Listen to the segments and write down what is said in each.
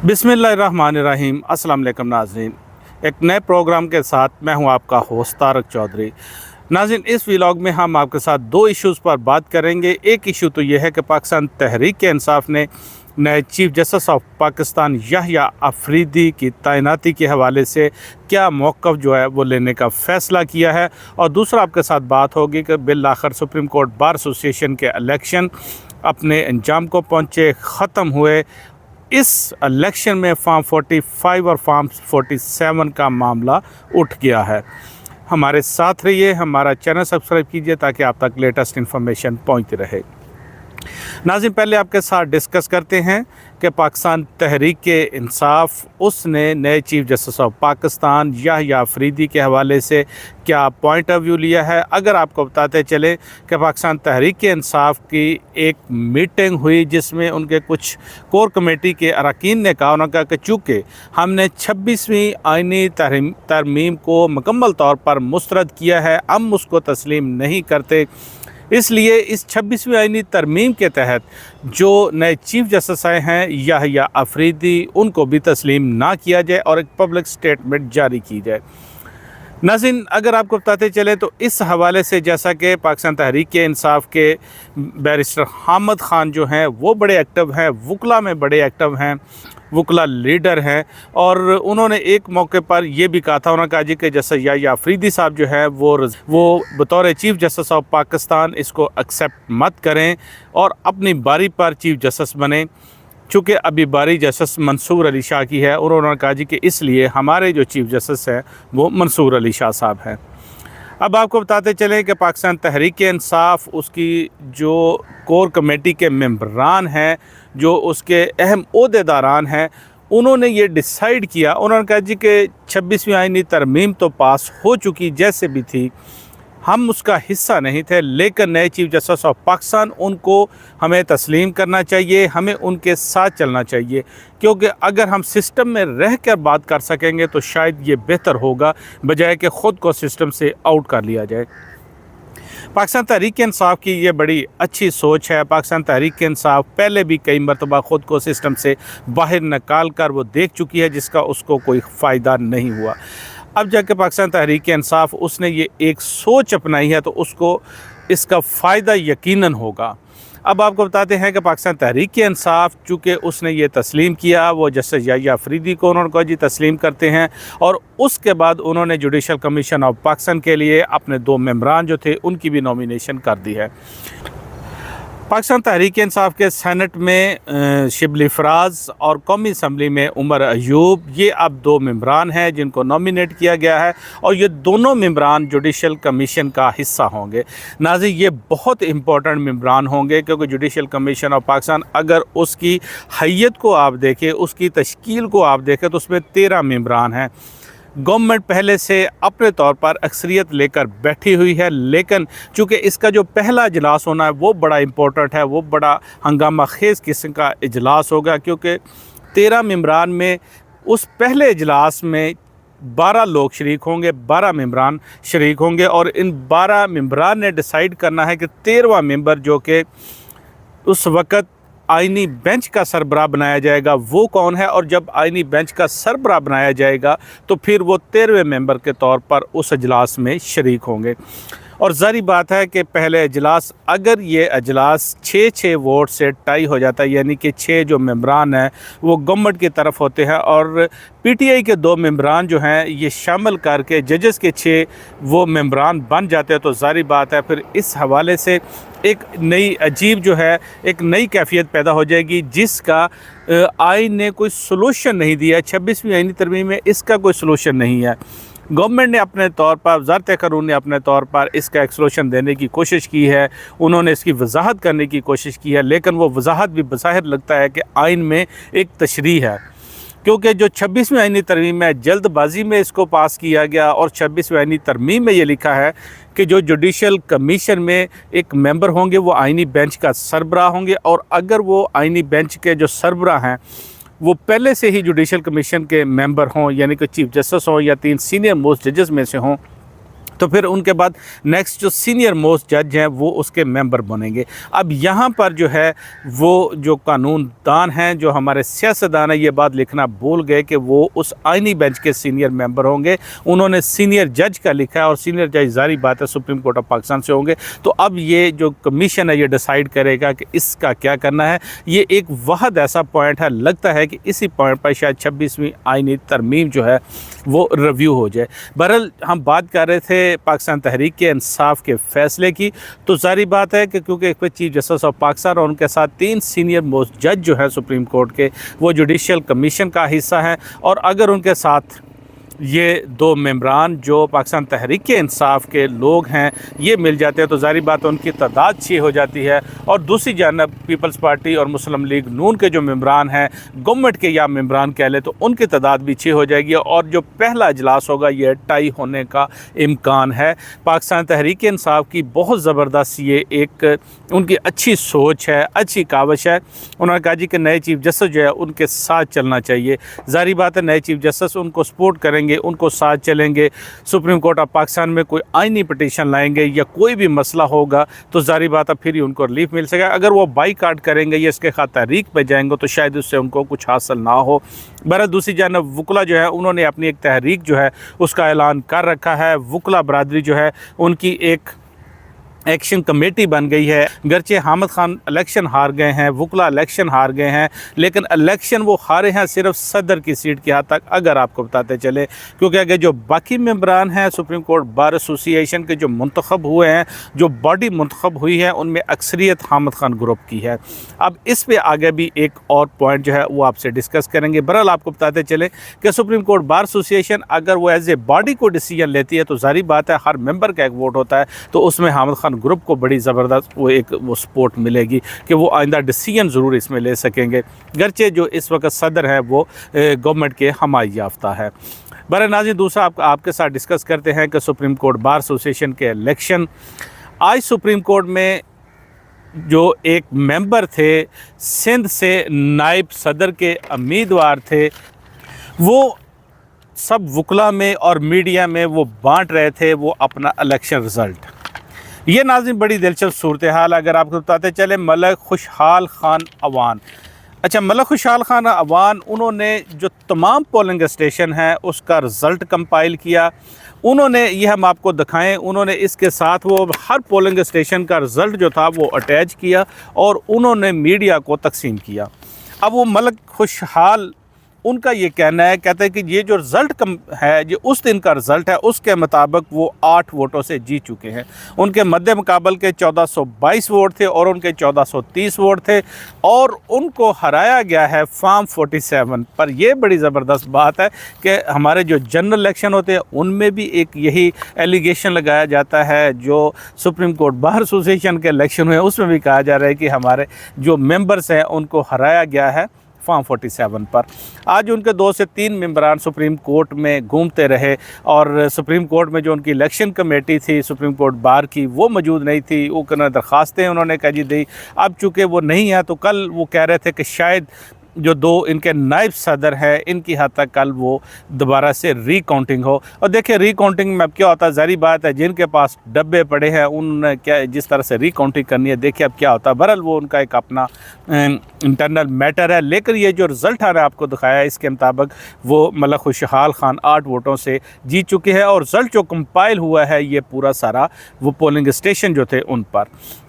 बिस्मिल्लाहिर्रहमानिर्रहीम। अस्सलाम वालेकुम नाज़रीन, एक नए प्रोग्राम के साथ मैं हूं आपका होस्ट तारक चौधरी। नाज़रीन, इस व्लॉग में हम आपके साथ दो इश्यूज़ पर बात करेंगे। एक इशू तो यह है कि पाकिस्तान तहरीक इंसाफ ने नए chief justice of Pakistan Yahya Afridi की तैनाती के हवाले से क्या मौक़िफ़ जो है वो लेने का फ़ैसला किया है, और दूसरा आपके साथ बात होगी कि बिल आखिर सुप्रीम कोर्ट बार एसोसिएशन के इलेक्शन अपने अंजाम को पहुँचे, ख़त्म हुए। इस इलेक्शन में फॉर्म 45 और फॉर्म 47 का मामला उठ गया है। हमारे साथ रहिए, हमारा चैनल सब्सक्राइब कीजिए ताकि आप तक लेटेस्ट इन्फॉर्मेशन पहुंचती रहे। नाज़रीन, पहले आपके साथ डिस्कस करते हैं कि पाकिस्तान तहरीक इंसाफ उसने नए chief justice of Pakistan Yahya Afridi के हवाले से क्या पॉइंट ऑफ व्यू लिया है। अगर आपको बताते चले कि पाकिस्तान तहरीक इंसाफ की एक मीटिंग हुई जिसमें उनके कुछ कोर कमेटी के अरकान ने कहा, उन्होंने कहा कि चूँकि हमने 26वीं आईनी तरमीम को मुकम्मल तौर पर मुस्तरद किया है, हम उसको तस्लीम नहीं करते, इसलिए इस 26वीं आईनी तरमीम के तहत जो नए चीफ जस्टिस आए हैं याहिया अफरीदी, उनको भी तस्लीम ना किया जाए और एक पब्लिक स्टेटमेंट जारी की जाए। नाज़रीन, अगर आपको बताते चले तो इस हवाले से जैसा कि पाकिस्तान तहरीक इंसाफ के बैरिस्टर हामिद ख़ान जो हैं वो बड़े एक्टिव हैं, वकला में बड़े एक्टिव हैं, वकला लीडर हैं, और उन्होंने एक मौके पर यह भी कहा था, उन्होंने कहा जी कि जैसे याहिया अफरीदी साहब जो है वो बतौर चीफ जस्टिस ऑफ पाकिस्तान इसको एक्सेप्ट मत करें और अपनी बारी पर चीफ जस्टिस बने। चूँकि अभी बारी जस्टिस मंसूर अली शाह की है, और उन्होंने कहा जी कि इसलिए हमारे जो चीफ जस्टिस हैं वो मंसूर अली शाह साहब हैं। अब आपको बताते चलें कि पाकिस्तान तहरीक इंसाफ उसकी जो कोर कमेटी के मेंबरान हैं, जो उसके अहम ओहदेदारान हैं, उन्होंने ये डिसाइड किया, उन्होंने कहा जी कि 26वीं आईनी तरमीम तो पास हो चुकी जैसे भी थी, हम उसका हिस्सा नहीं थे, लेकिन नए चीफ जस्टिस ऑफ पाकिस्तान उनको हमें तस्लीम करना चाहिए, हमें उनके साथ चलना चाहिए, क्योंकि अगर हम सिस्टम में रह कर बात कर सकेंगे तो शायद ये बेहतर होगा बजाय कि ख़ुद को सिस्टम से आउट कर लिया जाए। पाकिस्तान तहरीक इंसाफ की ये बड़ी अच्छी सोच है। पाकिस्तान तहरीक इंसाफ पहले भी कई मरतबा ख़ुद को सिस्टम से बाहर निकाल कर वो देख चुकी है, जिसका उसको कोई फ़ायदा नहीं हुआ। अब जाके पाकिस्तान तहरीक इंसाफ उसने ये एक सोच अपनाई है तो उसको इसका फ़ायदा यकीनन होगा। अब आपको बताते हैं कि पाकिस्तान तहरीक इंसाफ चूँकि उसने ये तस्लीम किया, वो जस्टिस याहिया अफरीदी को उन्होंने कहा जी तस्लीम करते हैं, और उसके बाद उन्होंने जुडिशल कमीशन ऑफ पाकिस्तान के लिए अपने 2 मेंबरान जो थे उनकी भी नॉमिनेशन कर दी है। पाकिस्तान तहरीक इंसाफ के सेनेट में शिबली फराज और कौमी असम्बली में उमर अयूब, ये अब 2 मेंबरान हैं जिनको नॉमिनेट किया गया है, और ये दोनों मेंबरान जुडिशल कमीशन का हिस्सा होंगे। नाज़रीन, ये बहुत इंपॉर्टेंट मेंबरान होंगे, क्योंकि जुडिशल कमीशन ऑफ पाकिस्तान अगर उसकी हैयत को आप देखें, उसकी तश्कील को आप देखें, तो उसमें 13 मेंबरान हैं। गवर्नमेंट पहले से अपने तौर पर अक्सरियत लेकर बैठी हुई है, लेकिन चूँकि इसका जो पहला इजलास होना है वो बड़ा इम्पोर्टेंट है, वो बड़ा हंगामा खेज़ किस्म का इजलास होगा, क्योंकि 13 मेंबरान में उस पहले इजलास में 12 लोग शरीक होंगे, 12 मेंबरान शरीक होंगे, और इन 12 मेंबरान ने डिसाइड करना है कि 13वां मेंबर जो कि उस वक़्त आईनी बेंच का सरबराह बनाया जाएगा वो कौन है, और जब आईनी बेंच का सरबराह बनाया जाएगा तो फिर वो 13वें मेंबर के तौर पर उस अजलास में शरीक होंगे। और ज़ाहिर बात है कि पहले अजलास, अगर ये अजलास 6-6 वोट से टाई हो जाता है, यानी कि 6 जो मेंबरान हैं वो गवर्नमेंट की तरफ होते हैं, और पीटीआई के 2 मेंबरान जो हैं ये शामिल करके जजेस के 6 वो मेंबरान बन जाते हैं, तो ज़ाहिर बात है फिर इस हवाले से एक नई अजीब जो है एक नई कैफियत पैदा हो जाएगी, जिसका आइन ने कोई सलूशन नहीं दिया। 26वीं आईनी तरमीम में इसका कोई सलूशन नहीं है। गवर्नमेंट ने अपने तौर पर, वज़ारत क़ानून ने अपने तौर पर इसका एक सलूशन देने की कोशिश की है, उन्होंने इसकी वजाहत करने की कोशिश की है, लेकिन वो वजाहत भी बज़ाहिर लगता है कि आइन में एक तशरीह है, क्योंकि जो 26वीं आईनी तरमीम है जल्दबाजी में इसको पास किया गया, और 26वीं आईनी तरमीम में ये लिखा है कि जो जुडिशल कमीशन में एक मेंबर होंगे वो आईनी बेंच का सरबराह होंगे, और अगर वो आईनी बेंच के जो सरबराह हैं वो पहले से ही जुडिशल कमीशन के मेंबर हों, यानी कि चीफ जस्टिस हों या 3 सीनियर मोस्ट जजेस में से हों, तो फिर उनके बाद नेक्स्ट जो सीनियर मोस्ट जज हैं वो उसके मेंबर बनेंगे। अब यहाँ पर जो है वो जो कानूनदान हैं, जो हमारे सियासतदान हैं, ये बात लिखना भूल गए कि वो उस आइनी बेंच के सीनियर मेंबर होंगे। उन्होंने सीनियर जज का लिखा है और सीनियर जज ज़ाहिर बात है सुप्रीम कोर्ट ऑफ पाकिस्तान से होंगे। तो अब ये जो कमीशन है ये डिसाइड करेगा कि इसका क्या करना है। ये एक वहद ऐसा पॉइंट है, लगता है कि इसी पॉइंट पर शायद 26वीं आइनी तरमीम जो है वो रिव्यू हो जाए। बहरहाल हम बात कर रहे थे पाकिस्तान तहरीक के इंसाफ के फ़ैसले की, तो ज़ाहिर बात है कि क्योंकि एक चीफ जस्टिस ऑफ पाकिस्तान और उनके साथ 3 सीनियर मोस्ट जज जो है सुप्रीम कोर्ट के, वो जुडिशल कमीशन का हिस्सा हैं, और अगर उनके साथ ये 2 मेंबरान जो पाकिस्तान तहरीक के इंसाफ के लोग हैं ये मिल जाते हैं तो ज़ाहिर बात है उनकी तादाद 6 हो जाती है। और दूसरी जानब पीपल्स पार्टी और मुस्लिम लीग नून के जो मेंबरान हैं, गवर्नमेंट के या मेंबरान कह लें, तो उनकी तादाद भी 6 हो जाएगी और जो पहला इजलास होगा ये टाई होने का इम्कान है। पाकिस्तान तहरीक के इंसाफ की बहुत ज़बरदस्त ये एक उनकी अच्छी सोच है, अच्छी काविश है। उन्होंने कहा जी कि नए चीफ जस्टिस जो है उनके साथ चलना चाहिए। ज़ाहिर बात है नए चीफ जस्टिस उनको सपोर्ट करेंगे, उनको साथ चलेंगे। सुप्रीम कोर्ट ऑफ पाकिस्तान में कोई आईनी पिटीशन लाएंगे या कोई भी मसला होगा तो ज़ाहिर बात है फिर ही उनको रिलीफ मिल सकेगा। अगर वो बाईकाट करेंगे या इसके खिलाफ तहरीक पे जाएंगे तो शायद उससे उनको कुछ हासिल ना हो। बहरहाल दूसरी जानब वकला जो है उन्होंने अपनी एक तहरीक जो है उसका ऐलान कर रखा है। वकला बरादरी जो है उनकी एक एक्शन कमेटी बन गई है। गर्चे हामिद खान इलेक्शन हार गए हैं, वकला इलेक्शन हार गए हैं, लेकिन इलेक्शन वो हारे हैं सिर्फ सदर की सीट की हद तक, अगर आपको बताते चले, क्योंकि अगर जो बाकी मेंबरान हैं सुप्रीम कोर्ट बार एसोसिएशन के जो मुंतखब हुए हैं, जो बॉडी मुंतखब हुई है, उनमें अक्सरियत हामिद खान ग्रुप की है। अब इस पर आगे भी एक और पॉइंट जो है वो आपसे डिस्कस करेंगे। बहरहाल आपको बताते चले कि सुप्रीम कोर्ट बार एसोसिएशन अगर वो एज ए बॉडी को डिसीजन लेती है तो ज़ाहिर बात है हर मेंबर का एक वोट होता है, तो उसमें हामिद खान ग्रुप को बड़ी ज़बरदस्त वो सपोर्ट मिलेगी कि वो आइंदा डिसीजन ज़रूर इसमें ले सकेंगे। गर्चे जो इस वक्त सदर है वो गवर्नमेंट के हमाई याफ्ता है। बहरहाल नाज़रीन, दूसरा आपके साथ डिस्कस करते हैं कि सुप्रीम कोर्ट बार एसोसिएशन के इलेक्शन, आज सुप्रीम कोर्ट में जो एक मेंबर थे सिंध से नायब सदर के उम्मीदवार थे, वो सब वकला में और मीडिया में वो बांट रहे थे वो अपना इलेक्शन रिज़ल्ट। ये नाज़रीन बड़ी दिलचस्प सूरत हाल। अगर आपको बताते चले मलिक खुशहाल खान अवान, अच्छा मलिक खुशहाल खान अवान उन्होंने जो तमाम पोलिंग स्टेशन हैं उसका रिज़ल्ट कंपाइल किया। उन्होंने ये हम आपको दिखाएं, उन्होंने इसके साथ वो हर पोलिंग स्टेशन का रिज़ल्ट जो था वो अटैच किया और उन्होंने मीडिया को तकसीम किया। अब वो मलिक खुशहाल उनका ये कहना है, कहते हैं कि ये जो रिज़ल्ट कम है, जो उस दिन का रिज़ल्ट है उसके मुताबिक वो 8 वोटों से जीत चुके हैं। उनके मद्दे मुकाबल के 1422 वोट थे और उनके 1430 वोट थे और उनको हराया गया है फॉर्म 47 पर। यह बड़ी ज़बरदस्त बात है कि हमारे जो जनरल इलेक्शन होते हैं उनमें भी एक यही एलिगेशन लगाया जाता है। जो सुप्रीम कोर्ट बार एसोसिएशन के इलेक्शन हुए उसमें भी कहा जा रहा है कि हमारे जो मेंबर्स हैं उनको हराया गया है फॉर्म 47 पर। आज उनके 2 से 3 मेंबरान सुप्रीम कोर्ट में घूमते रहे और सुप्रीम कोर्ट में जो उनकी इलेक्शन कमेटी थी सुप्रीम कोर्ट बार की वो मौजूद नहीं थी। वो दरख्वास्तें उन्होंने कह दी। अब चूँकि वो नहीं है तो कल वो कह रहे थे कि शायद जो 2 इनके नायब सदर हैं इनकी हद तक कल वो दोबारा से रीकाउंटिंग हो। और देखिए रीकाउंटिंग में अब क्या होता है, ज़ाहिर बात है जिनके पास डब्बे पड़े हैं उन क्या जिस तरह से रीकाउंटिंग करनी है, देखिए अब क्या होता है। बहरहाल वो उनका एक अपना इंटरनल मैटर है। लेकिन ये जो रिज़ल्ट मैंने आपको दिखाया इसके मुताबिक वो मलिक खुशहाल खान 8 वोटों से जीत चुके हैं और रिज़ल्ट जो कंपाइल हुआ है ये पूरा सारा वो पोलिंग स्टेशन जो थे उन पर।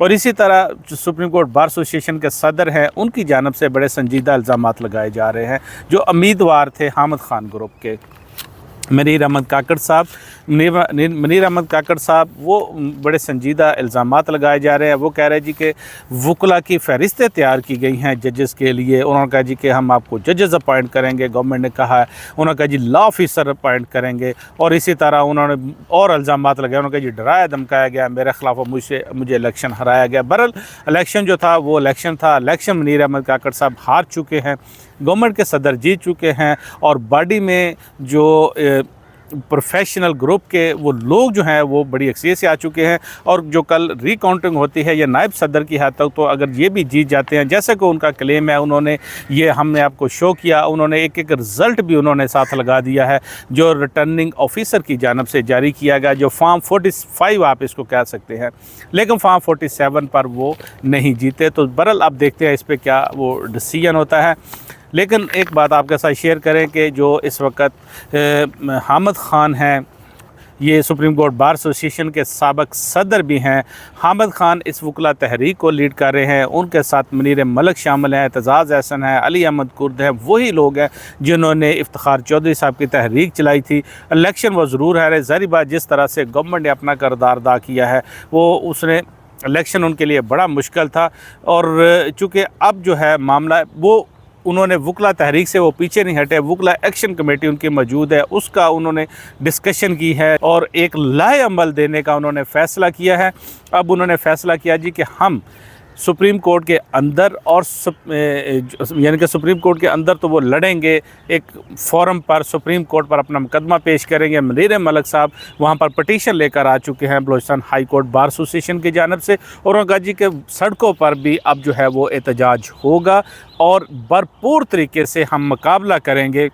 और इसी तरह जो सुप्रीम कोर्ट बार एसोसिएशन के सदर हैं उनकी जानिब से बड़े संजीदा इल्ज़ामात लगाए जा रहे हैं। जो उम्मीदवार थे हामिद खान ग्रुप के मनीर अहमद काकड़ साहब, मनीर अहमद काकड़ साहब वो बड़े संजीदा इल्ज़ामात लगाए जा रहे हैं। वो कह रहे हैं जी कि वकला की फ़हरिस्तें तैयार की गई हैं जजेस के लिए। उन्होंने कहा जी कि हम आपको जजेस अपॉइंट करेंगे, गवर्नमेंट ने कहा है। उन्होंने कहा जी लॉ ऑफिसर अपॉइंट करेंगे। और इसी तरह उन्होंने और इल्ज़ामात लगाए। उन्होंने कहा जी डराया धमकाया गया, मेरे ख़िलाफ़ मुझे इलेक्शन हराया गया। बहरहाल इलेक्शन जो था वो इलेक्शन था। इलेक्शन मनीर अहमद काकड़ साहब हार चुके हैं, गवर्नमेंट के सदर जीत चुके हैं और बॉडी में जो प्रोफेशनल ग्रुप के वो लोग जो हैं वो बड़ी अक्सरियत से आ चुके हैं। और जो कल रिकाउंटिंग होती है या नायब सदर की हद तक, तो अगर ये भी जीत जाते हैं जैसे कि उनका क्लेम है, उन्होंने ये हमने आपको शो किया, उन्होंने एक एक रिज़ल्ट भी उन्होंने साथ लगा दिया है जो रिटर्निंग ऑफिसर की जानब से जारी किया गया, जो फार्म 45 आप इसको कह सकते हैं, लेकिन फार्म 47 पर वो नहीं जीते। तो बहरहाल अब देखते हैं इस पर क्या वो डिसीजन होता है। लेकिन एक बात आपके साथ शेयर करें कि जो इस वक्त हामिद ख़ान हैं, ये सुप्रीम कोर्ट बार एसोसिएशन के साबिक़ सदर भी हैं। हामिद ख़ान इस वकला तहरीक को लीड कर रहे हैं, उनके साथ मुनीर मलिक शामिल हैं, एतजाज़ एहसन है, अली अहमद कुर्द हैं, वही लोग हैं जिन्होंने इफ्तिखार चौधरी साहब की तहरीक चलाई थी। इलेक्शन वो ज़रूर है, ज़ाहिर बात जिस तरह से गवर्नमेंट ने अपना किरदार अदा किया है वो उसने इलेक्शन उनके लिए बड़ा मुश्किल था। और चूँकि अब जो है मामला वो उन्होंने वकला तहरीक से वो पीछे नहीं हटे, वकला एक्शन कमेटी उनकी मौजूद है, उसका उन्होंने डिस्कशन की है और एक लाए अमल देने का उन्होंने फ़ैसला किया है। अब उन्होंने फ़ैसला किया जी कि हम सुप्रीम कोर्ट के अंदर और यानी कि सुप्रीम कोर्ट के अंदर तो वो लड़ेंगे, एक फोरम पर सुप्रीम कोर्ट पर अपना मुकदमा पेश करेंगे। मुनीर मलिक साहब वहाँ पर पटिशन लेकर आ चुके हैं Balochistan high court bar association की जानब से, और उन्होंने कहा जी के सड़कों पर भी अब जो है वो एहतजाज होगा और भरपूर तरीके से हम मुकाबला करेंगे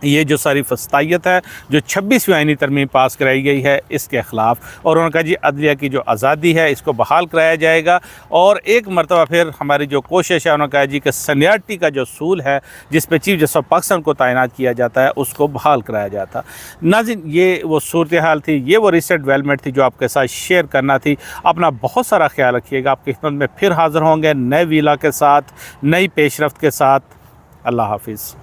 ये जो सारी फस्तायत है जो 26वीं आईनी तरमीम पास कराई गई है इसके ख़िलाफ़। और उन्होंने कहा जी अदलिया की जो आज़ादी है इसको बहाल कराया जाएगा। और एक मरतबा फिर हमारी जो कोशिश है, उन्होंने कहा जी कि सीनियरिटी का जो असूल है जिस पे चीफ जस्टिस ऑफ पाकिस्तान को तैनात किया जाता है उसको बहाल कराया जाता। नाज़रीन, ये वो सूरत हाल थी, ये वो रिसेंट डेवलपमेंट थी जो आपके साथ शेयर करना थी। अपना बहुत सारा ख्याल रखिएगा, आपकी खिदमत में फिर हाज़िर होंगे नए वीला के साथ, नई पेशरफ्त के साथ। अल्लाह हाफिज़।